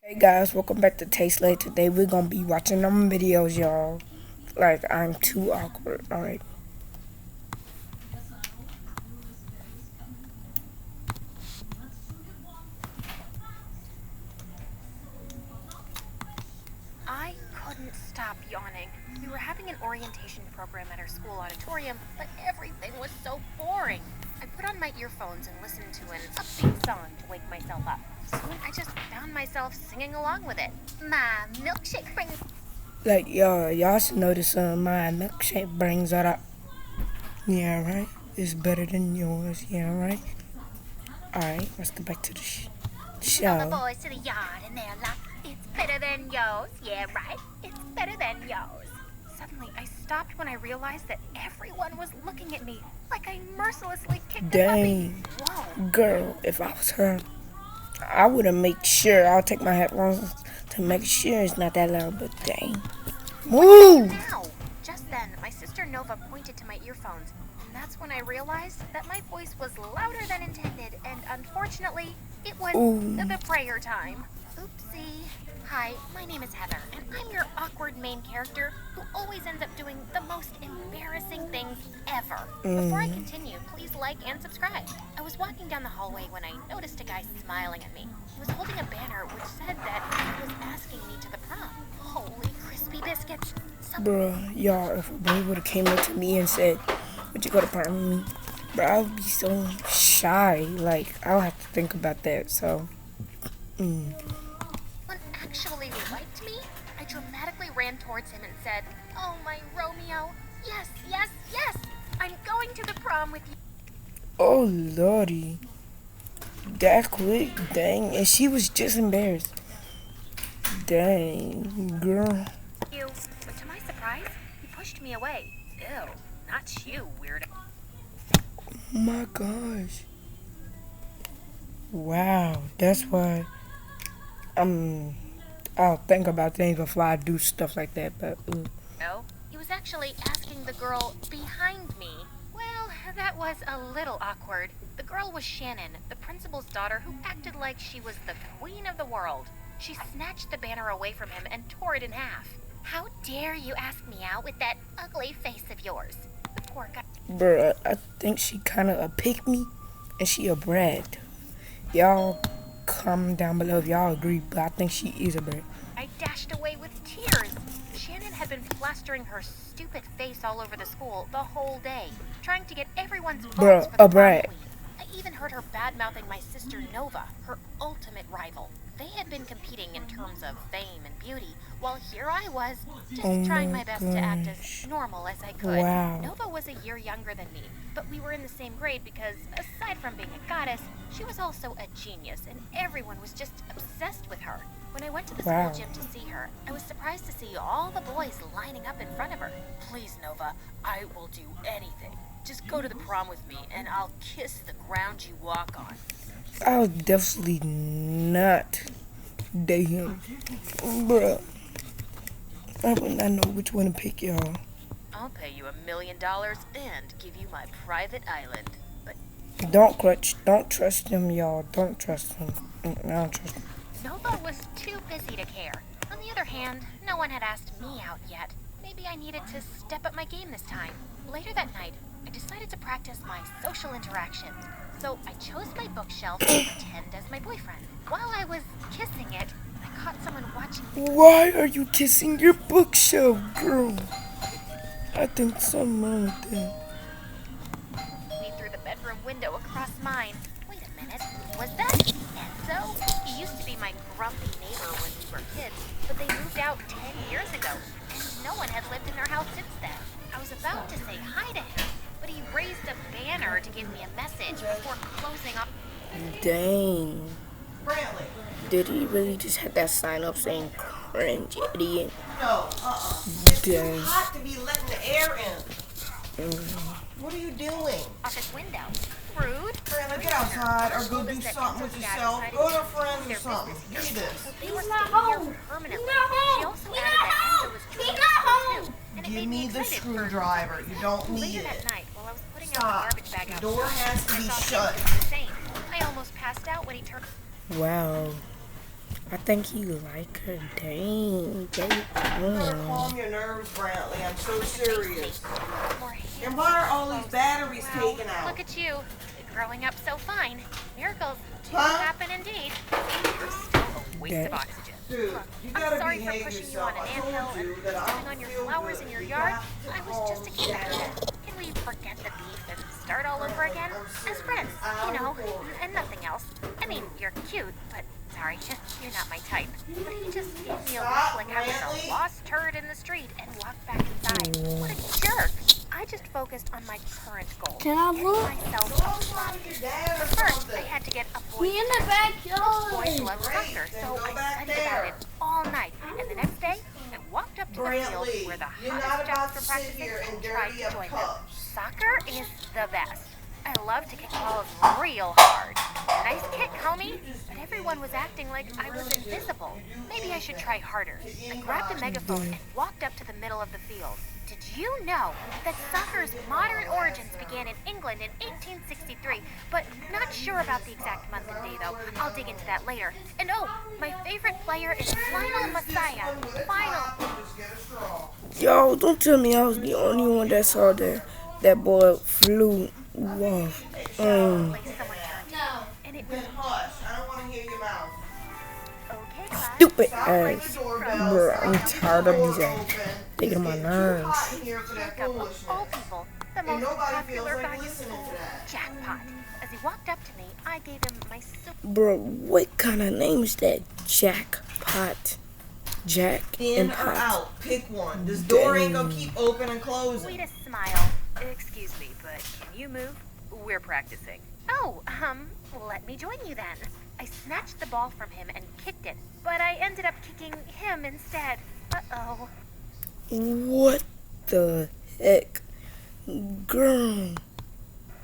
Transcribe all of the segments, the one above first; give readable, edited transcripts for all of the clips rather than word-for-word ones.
Hey guys, welcome back to Taste Late. Today we're gonna be watching them videos, y'all. Like I'm too awkward. Alright. I couldn't stop yawning. We were having an orientation program at our school auditorium, but everything was so boring. I put on my earphones and listened to an upbeat song to wake myself up. Soon I just found myself singing along with it. My milkshake brings... Like y'all should notice my milkshake brings that up. Yeah, right? It's better than yours, yeah, right? Alright, let's get back to the All the show. boys to the yard and they're like, it's better than yours. Yeah, right? It's better than yours. Suddenly, I stopped when I realized that everyone was looking at me like I mercilessly kicked a puppy. Dang. Whoa. Girl, if I was her, I would've made sure I'll take my headphones to make sure it's not that loud, but dang. Move! Now, just then, my sister Nova pointed to my earphones, and that's when I realized that my voice was louder than intended, and unfortunately, it was the betrayer time. Oopsie. Hi, my name is Heather, and I'm your awkward main character who always ends up doing the most embarrassing things ever. Before I continue, please like and subscribe. I was walking down the hallway when I noticed a guy smiling at me. He was holding a banner which said that he was asking me to the prom. Holy crispy biscuits. Bruh, y'all, if a boy would've came up to me and said, would you go to prom with me? Bruh, I would be so shy. Like, I'll have to think about that, so. One actually liked me. I dramatically ran towards him and said, "Oh, my Romeo. Yes, yes, yes. I'm going to the prom with you." Oh, lordy. That quick? Dang. And she was just embarrassed. Dang, girl. But to my surprise, he pushed me away. Ew, not you, weirdo. Oh my gosh. Wow, that's why I'll think about things before I do stuff like that, but No, he was actually asking the girl behind me. Well, that was a little awkward. The girl was Shannon, the principal's daughter, who acted like she was the queen of the world. She snatched the banner away from him and tore it in half. How dare you ask me out with that ugly face of yours? The poor guy. bruh, I think she kinda a pick me and she a brat. Y'all comment down below if y'all agree, but I think she is a brat. I dashed away with tears. Shannon had been plastering her stupid face all over the school the whole day, trying to get everyone's votes Bruh, for the a prom brat. queen. I even heard her bad-mouthing my sister Nova, her ultimate rival. They had been competing in terms of fame and beauty, while here I was, just trying my best to act as normal as I could. Wow. Nova was a year younger than me, but we were in the same grade because, aside from being a goddess, she was also a genius, and everyone was just obsessed with her. When I went to the Wow. school gym to see her, I was surprised to see all the boys lining up in front of her. Please, Nova, I will do anything. Just go to the prom with me, and I'll kiss the ground you walk on. I'll definitely not date him. Bruh. I would not know which one to pick, y'all. I'll pay you $1 million and give you my private island. But Don't trust him, y'all. Don't trust him. I don't trust him. Nova was too busy to care. On the other hand, no one had asked me out yet. Maybe I needed to step up my game this time. Later that night, I decided to practice my social interactions. So I chose my bookshelf to pretend as my boyfriend. While I was kissing it, I caught someone watching me. Why are you kissing your bookshelf, girl? I think something wrong with that. Me through the bedroom window across mine. Wait a minute, was that Enzo? He used to be my grumpy neighbor when we were kids, but they moved out 10 years ago, and no one had lived in their house since then. I was about to say hi to him, but he raised a banner to give me a message before closing up. Dang. Did he really just have that sign up saying cringe, idiot? No, It's too Dang. hot to be letting the air in. What are you doing? Office window. Rude. Brandon, get outside or go do something with yourself. Go to friends or something. Give me this. So they were staying here permanently. She also added that Enzo was joining the school too, and it Give made me me the excited for screwdriver. You don't need Later it. that night, while I was putting out Stop. the garbage bag The outside, door has to I be saw shut. him do the same. I almost passed out when he turned. Wow. I think he like her. Dang, baby. You better calm your nerves, Brantley. I'm so serious. And why are all these batteries taken out? Look at you, growing up so fine. Miracles do Huh? happen indeed. You're still a waste of oxygen. Dude, Look, you I'm gotta sorry for behave pushing yourself. you on an I anthill told you and that I stepping don't on your feel flowers good. in your You yard. have to I was just a kid back then. Can we forget the beef and start all over again? As friends, you know, and nothing else. I mean, you're cute, but sorry, you're not my type. But he just gave me a look like I was a lost turd in the street and walked back inside. What a jerk! I just focused on my current goal. Can I look? Myself a fun. But first, I had to get a boy. He in the backyard. Boys love soccer, so I studied about it all night. And the next day, I walked up to the field where the you're not hottest about jobs to were sit practicing here and and tried dirty to up join them. cups. Soccer is the best. I love to kick balls real hard. Nice kick, homie. But everyone was acting like I was invisible. Maybe I should try harder. I grabbed a megaphone and walked up to the middle of the field. Did you know that soccer's modern origins began in England in 1863? But not sure about the exact month and day, though. I'll dig into that later. And oh, my favorite player is Lionel Messiah. Final. Yo, don't tell me I was the only one that saw that boy flew off. Place someone turned to. And it was Hush, I don't want to hear your mouth. okay, class. Stupid Stop ringing ass. doorbells. Bro, I'm Keep the tired of door these ass. open. Taking my It's getting too nerves. hot in here for that Jacob, of all foolishness. people, the And most nobody popular feels like guy in listening school. to that. Jackpot. As he walked up to me, I gave him my super Bro, what kind of name is that? Jackpot. Jack In and or pot. out, pick one. This door ain't gonna Dang. keep open and closing. sweetest smile. Excuse me, but can you move? We're practicing. Oh, let me join you then. I snatched the ball from him and kicked it, but I ended up kicking him instead. Uh-oh. What the heck? Girl.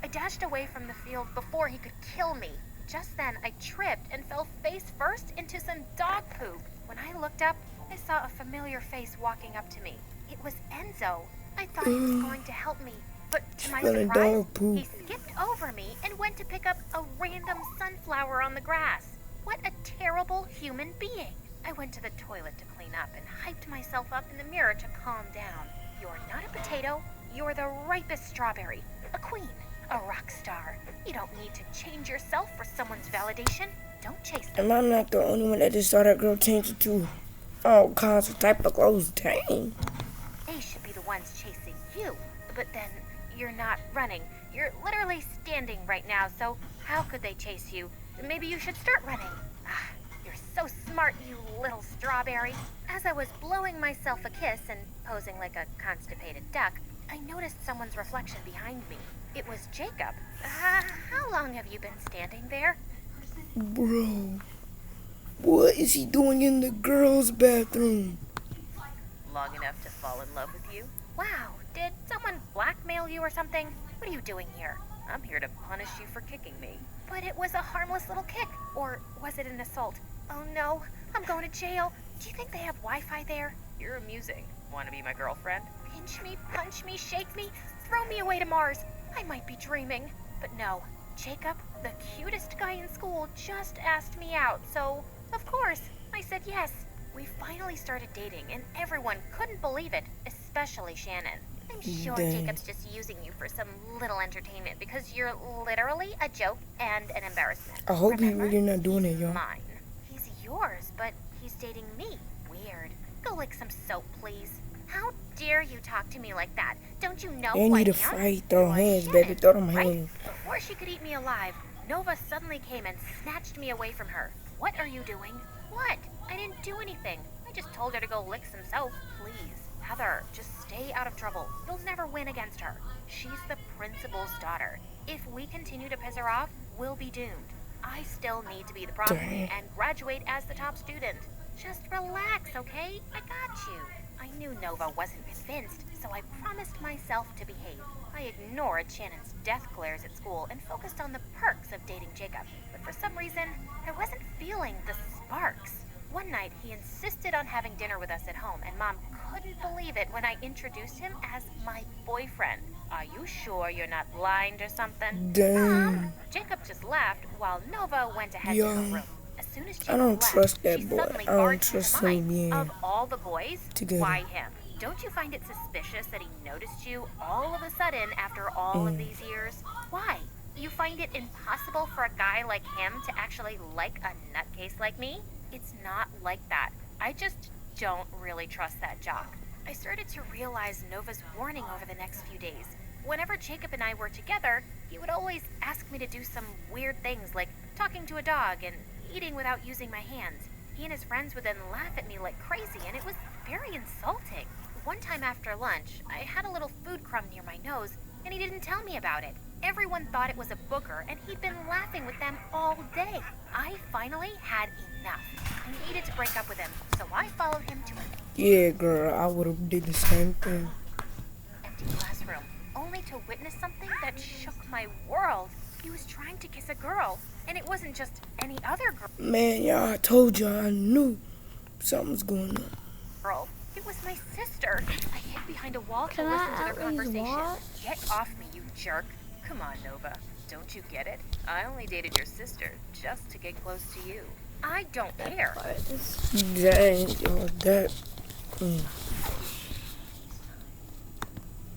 I dashed away from the field before he could kill me. Just then, I tripped and fell face first into some dog poop. When I looked up, I saw a familiar face walking up to me. It was Enzo. I thought he was going to help me, but to my Smelling surprise, dog poop. he skipped over me and went to pick up a random sunflower on the grass. What a terrible human being. I went to the toilet to clean up and hyped myself up in the mirror to calm down. You're not a potato. You're the ripest strawberry. A queen. A rock star. You don't need to change yourself for someone's validation. Don't chase them. Am I not the only one that just saw that girl change it to all kinds of type of clothes? Dang. They should be the ones chasing you. But then, you're not running. You're literally standing right now, so how could they chase you? Maybe you should start running. Ah, you're so smart, you little strawberry. As I was blowing myself a kiss and posing like a constipated duck, I noticed someone's reflection behind me. It was Jacob. How long have you been standing there? Bro, what is he doing in the girls' bathroom? Long enough to fall in love with you? Wow, did someone blackmail you or something? What are you doing here? I'm here to punish you for kicking me. But it was a harmless little kick. Or was it an assault? Oh no, I'm going to jail. Do you think they have Wi-Fi there? You're amusing. Want to be my girlfriend? Pinch me, punch me, shake me, throw me away to Mars. I might be dreaming. But no, Jacob, the cutest guy in school, just asked me out. So, of course, I said yes. We finally started dating, and everyone couldn't believe it, especially Shannon. I'm sure Dang. Jacob's just using you for some little entertainment because you're literally a joke and an embarrassment. I hope he Remember? really not doing it, y'all. Mine. He's yours, but he's dating me. Weird. Go lick some soap, please. How dare you talk to me like that? Don't you know They who I need am? to fight, throw You're hands, Shannon, baby, throw them right? hands. Before she could eat me alive, Nova suddenly came and snatched me away from her. What are you doing? What? I didn't do anything. I just told her to go lick some soap. Please, Heather, just stay out of trouble. You'll never win against her. She's the principal's daughter. If we continue to piss her off, we'll be doomed. I still need to be the prom queen and graduate as the top student. Just relax, okay? I got you. I knew Nova wasn't convinced, so I promised myself to behave. I ignored Shannon's death glares at school and focused on the perks of dating Jacob. But for some reason, I wasn't feeling the sparks. One night, he insisted on having dinner with us at home, and Mom couldn't believe it when I introduced him as my boyfriend. Are you sure you're not blind or something? Dang. Jacob just laughed while Nova went ahead to Yeah. her room. As soon as I Jacob don't left, trust she that boy. suddenly I don't barged trust into him mine. being Of all the boys, together. why him? Don't you find it suspicious that he noticed you all of a sudden after all of these years? Why? You find it impossible for a guy like him to actually like a nutcase like me? It's not like that. I just don't really trust that jock. I started to realize Nova's warning over the next few days. Whenever Jacob and I were together, he would always ask me to do some weird things like talking to a dog and eating without using my hands. He and his friends would then laugh at me like crazy, and it was very insulting. One time after lunch, I had a little food crumb near my nose, and he didn't tell me about it. Everyone thought it was a booger, and he'd been laughing with them all day. I finally had enough. I needed to break up with him, so I followed him to an Yeah, girl, I would have did the same thing. empty classroom, only to witness something that shook my world. He was trying to kiss a girl, and it wasn't just any other Man, y'all, I told y'all I knew something was going on. girl. It was my sister. I hid behind a wall to Can listen I to their at least conversation. watch? Get off me, you jerk. Come on, Nova. Don't you get it? I only dated your sister just to get close to you. I don't care. Dang, yo, that.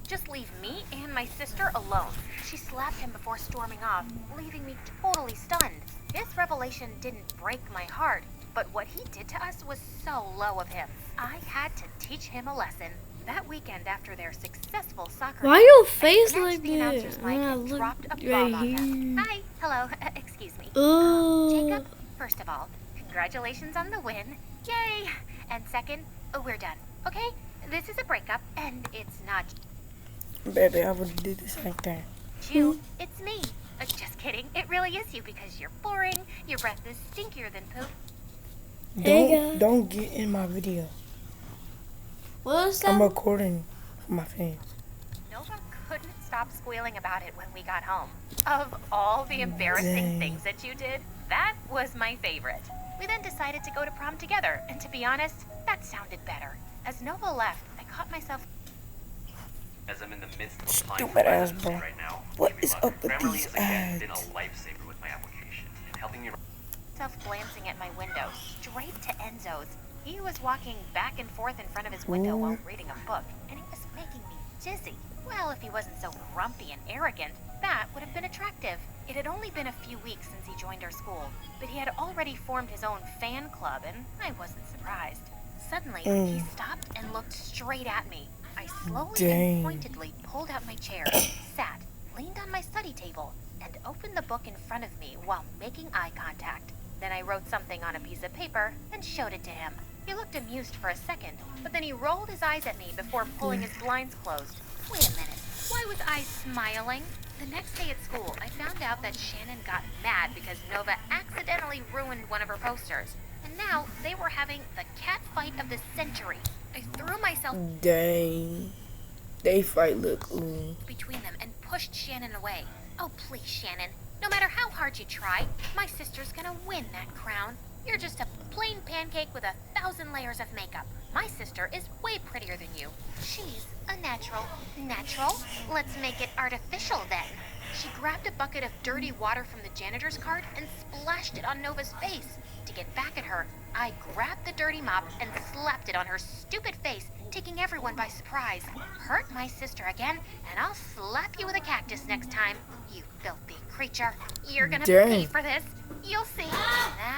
Just leave me and my sister alone. She slapped him before storming off, leaving me totally stunned. This revelation didn't break my heart, but what he did to us was so low of him. I had to teach him a lesson. That weekend after their successful soccer Why game, your I face snatched like the that? announcer's mic and dropped a bomb right on them. here. Hi, hello, excuse me. Oh. Jacob, first of all, congratulations on the win. Yay! And second, we're done, okay? This is a breakup, and it's not Baby, I would have did the same thing. you, it's me. Just kidding, it really is you because you're boring, your breath is stinkier than poop. Hey, Don't get in my video. What's I'm that? recording for my fans. Nova couldn't stop squealing about it when we got home. Of all the embarrassing Dang. things that you did, that was my favorite. We then decided to go to prom together, and to be honest, that sounded better. As Nova left, I caught myself As I'm in the midst of applying for Stupid ass residency boy. right now. What Wish me is luck. up with Grammarly these has again been a ads? lifesaver with my application and helping me. glancing at my window, straight to Enzo's. He was walking back and forth in front of his window while reading a book, and it was making me dizzy. Well, if he wasn't so grumpy and arrogant, that would have been attractive. It had only been a few weeks since he joined our school, but he had already formed his own fan club, and I wasn't surprised. Suddenly, he stopped and looked straight at me. I slowly and pointedly pulled out my chair, sat, leaned on my study table, and opened the book in front of me while making eye contact. Then I wrote something on a piece of paper and showed it to him. He looked amused for a second, but then he rolled his eyes at me before pulling his blinds closed. Wait a minute, why was I smiling? The next day at school, I found out that Shannon got mad because Nova accidentally ruined one of her posters. And now they were having the cat fight of the century. I threw myself Dang. They fight look ooh. between them and pushed Shannon away. Oh, please, Shannon. No matter how hard you try, my sister's gonna win that crown. You're just a plain pancake with 1,000 layers of makeup. My sister is way prettier than you. She's a natural. Natural? Let's make it artificial then. She grabbed a bucket of dirty water from the janitor's cart and splashed it on Nova's face. To get back at her, I grabbed the dirty mop and slapped it on her stupid face, taking everyone by surprise. Hurt my sister again, and I'll slap you with a cactus next time, you filthy creature. You're gonna pay for this. You'll see.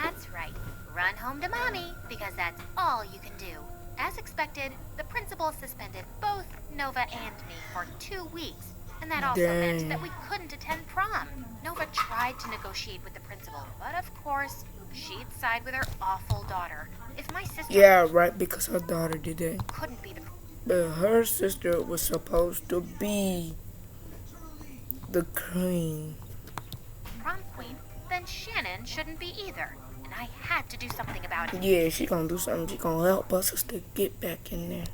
That's right. Run home to mommy, because that's all you can do. As expected, the principal suspended both Nova and me for 2 weeks. And that also meant that we couldn't attend prom. Nova tried to negotiate with the principal, but of course, she'd side with her awful daughter. If my sister Yeah, right, because her daughter did that. couldn't be the But her sister was supposed to be the queen. prom queen, then Shannon shouldn't be either. And I had to do something about it. Yeah, she gonna do something. She gonna help us to get back in there.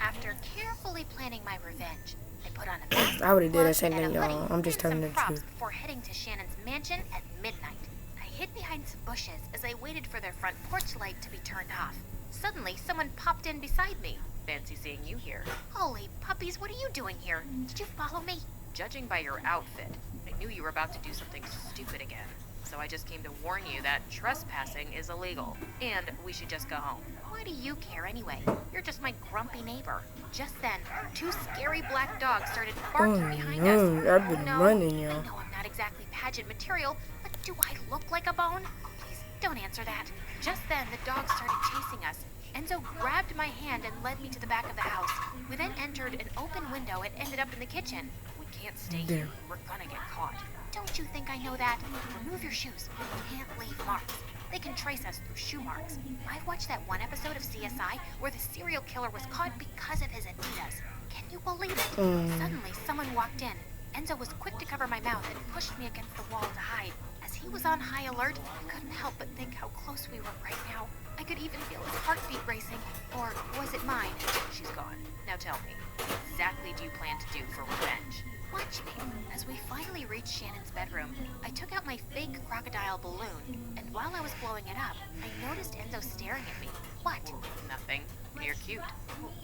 After carefully planning my revenge, I put on a mask, I would've did the gloves, same and a thing, y'all. hoodie, I'm just and telling some the props truth. before heading to Shannon's mansion at midnight. I hid behind some bushes as I waited for their front porch light to be turned off. Suddenly, someone popped in beside me. Fancy seeing you here. Holy puppies, what are you doing here? Did you follow me? Judging by your outfit, I knew you were about to do something stupid again. so I just came to warn you that trespassing is illegal, and we should just go home. Why do you care anyway? You're just my grumpy neighbor. Just then, two scary black dogs started barking behind us. I've been running, I y'all. know I'm not exactly pageant material, but do I look like a bone? Please, don't answer that. Just then, the dogs started chasing us. Enzo grabbed my hand and led me to the back of the house. We then entered an open window and ended up in the kitchen. We can't stay here. We're gonna get caught. Don't you think I know that? Remove your shoes. We can't leave marks. They can trace us through shoe marks. I watched that one episode of CSI where the serial killer was caught because of his Adidas. Can you believe it? Suddenly, someone walked in. Enzo was quick to cover my mouth and pushed me against the wall to hide. As he was on high alert, I couldn't help but think how close we were right now. I could even feel his heartbeat racing. Or was it mine? She's gone. Now tell me, what exactly do you plan to do for revenge? Watch me. As we finally reached Shannon's bedroom, I took out my fake crocodile balloon, and while I was blowing it up, I noticed Enzo staring at me. What? Nothing. You're cute.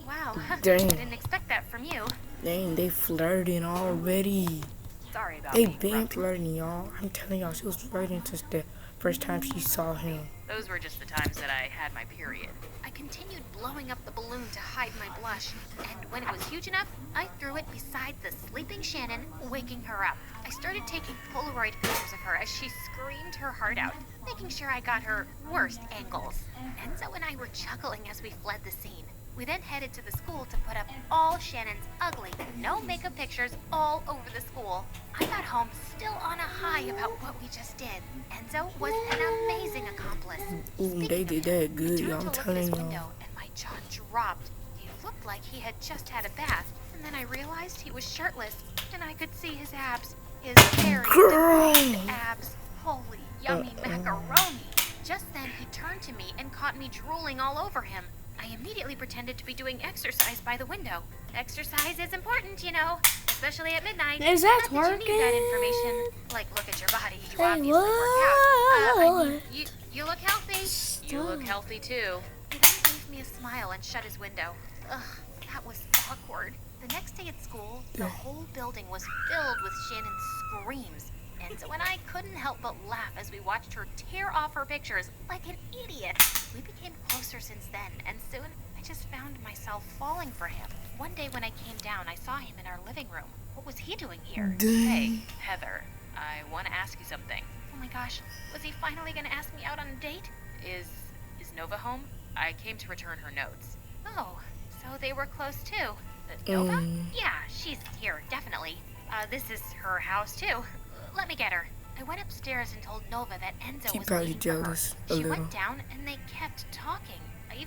Wow. Dang. I didn't expect that from you. Dang, they flirting already. Sorry about They being been grumpy. flirting, y'all. I'm telling y'all, she was flirting since the first time she saw him. Those were just the times that I had my period. I continued blowing up the balloon to hide my blush, and when it was huge enough, I threw it beside the sleeping Shannon, waking her up. I started taking Polaroid pictures of her as she screamed her heart out, making sure I got her worst angles. Enzo and I were chuckling as we fled the scene. We then headed to the school to put up all Shannon's ugly, no makeup pictures all over the school. I got home still on a high about what we just did. Enzo was an amazing accomplice. Ooh, they did that good, I y'all. turned I'm to look at telling his y'all. window and my jaw dropped. He looked like he had just had a bath, and then I realized he was shirtless, and I could see his abs. His very defined abs. Holy yummy macaroni. Just then he turned to me and caught me drooling all over him. I immediately pretended to be doing exercise by the window. Exercise is important, you know, especially at midnight. Is that Not that you need that twerking? information. Like, look at your body. You Hey, obviously work out. what? You look healthy. You look healthy too. He then gave me a smile and shut his window. Ugh, that was awkward. The next day at school, the whole building was filled with Shannon's screams. Enzo and I couldn't help but laugh as we watched her tear off her pictures like an idiot. We became closer since then, and soon I just found myself falling for him. One day when I came down, I saw him in our living room. What was he doing here? Hey, Heather, I want to ask you something. Oh my gosh, was he finally going to ask me out on a date? Is Nova home? I came to return her notes. Oh, so they were close too. Nova? Yeah, she's here, definitely. This is her house too. Let me get her. I went upstairs and told Nova that Enzo She was probably waiting for her. jealous a She little. went down and they kept talking.